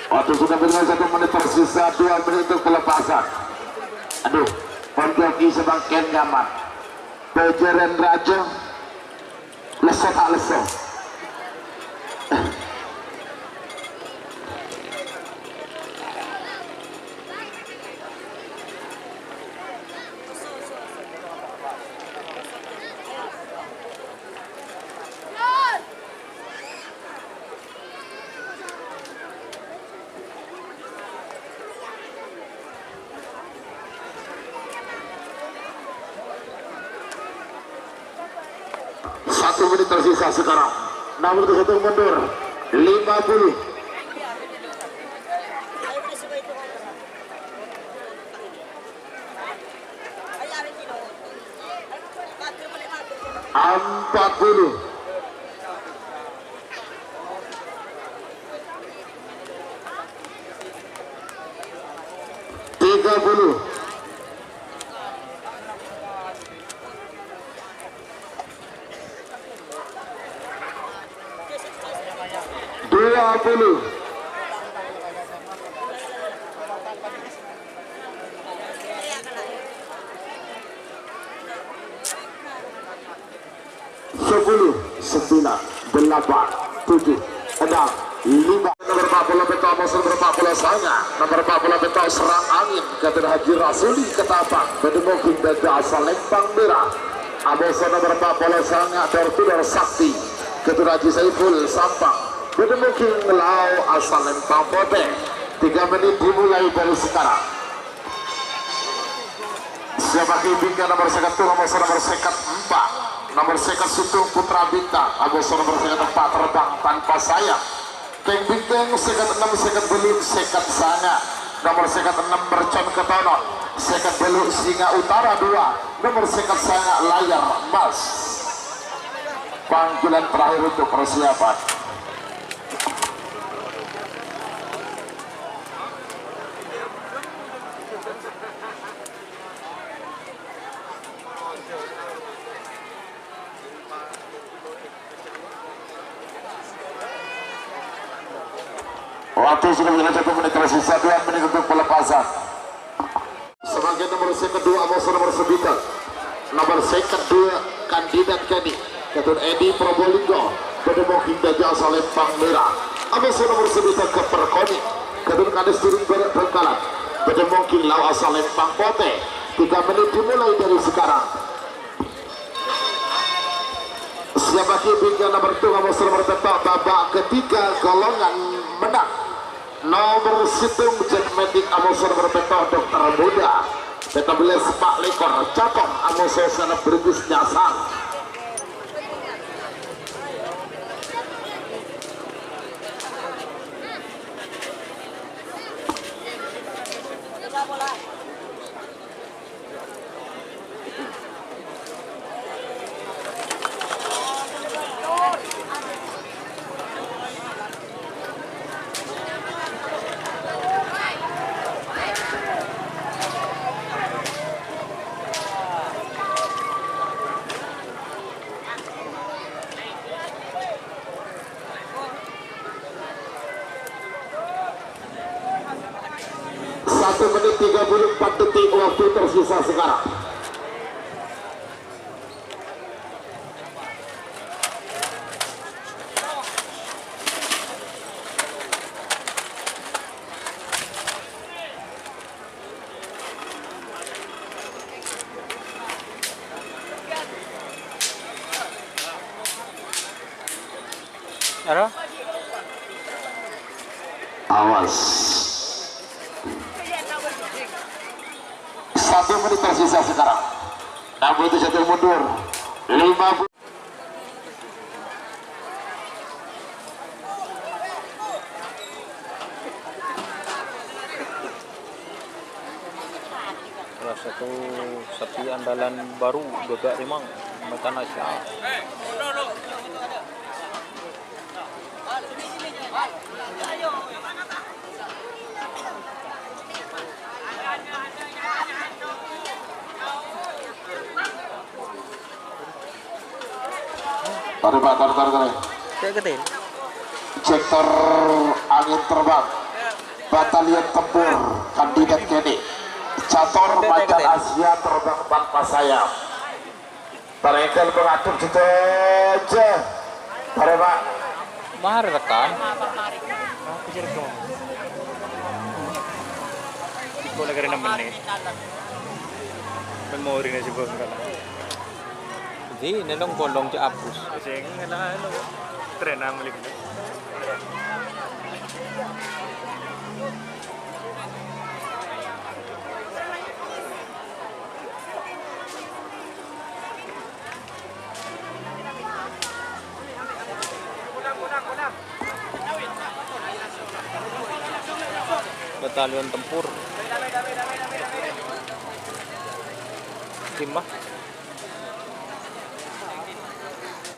Waktu sudah berjalan 1 menit tersisa 2 menit untuk pelepasan. Aduh, Pondoki sebangkian nyaman. Pejeren Raja leso tak leso. Menit tersisa sekarang. Namun satu mundur 50. Empat puluh. 30. 20. 10, 9, 8, 7, 6, 5. Nomor 40 Beto Amosor berpak bola Sanga. Nomor 40 Beto Serang Angin Ketua Haji Rasuli Ketapang Bedemoking Beda asal Lempang Merah. Amosor nomor 40 Sanga Tortudor Sakti Ketua Haji Saiful Sampang Bedemoking Lau asal Lempang Pote. 3 menit dimulai dari sekarang. Siapa kimbingnya nomor 1 Amosor nomor 4. Nomor 1 Sutung Putra Bintang Amosor nomor 4 terbang tanpa sayap. Keng Bintang 6 Belut Sekat Sanga. Nomor 6 Mercon Ketonon. Sekat Belut Singa Utara 2. Nomor 1 Sanga Layar Mas. Panggilan terakhir untuk persiapan. Waktu sudah berjalan 1 menit tersisa 2 menit untuk pelepasan. Sebagai nomor 2 Amosor nomor 9. Nomor 2 kandidat Keni Ketun Edi Probolinggo Bedemoking Gajah asal Lempang Merah. Amosor nomor 9 ke Perkoni Ketun Kades Turun Berat Bengkalan Bedemoking Lau asal Lempang Pote. 3 menit dimulai dari sekarang. Siapa kibinya nomor 2 Amosor nomor 4 babak ketiga golongan menang. Nomor situng Jetmedik Amosor berpeto dokter muda Beta beles Pak Lekor Cakong Amosor sana berbus nyasar. Menit 34 detik waktu tersisa sekarang. Awas. 1 menit tersisa sekarang. 61 mundur 50. Salah satu sapi andalan baru Gagak Rimang Metanasya. Tarik Pak, tarik. Kayak gede. Injektor angin terbang Batalion Tempur Kandidat Kene Catur Macan Asia terbang tanpa sayap. Tarekel mengatur juga aja. Tarik Pak. Mari rekam. Ikaw lagi rin naman eh. Memori na si Bong ka lang. Hindi, nalong bolong siya apus. Kasi nga ano, tren na muli ko. Batalion Tempur. Tim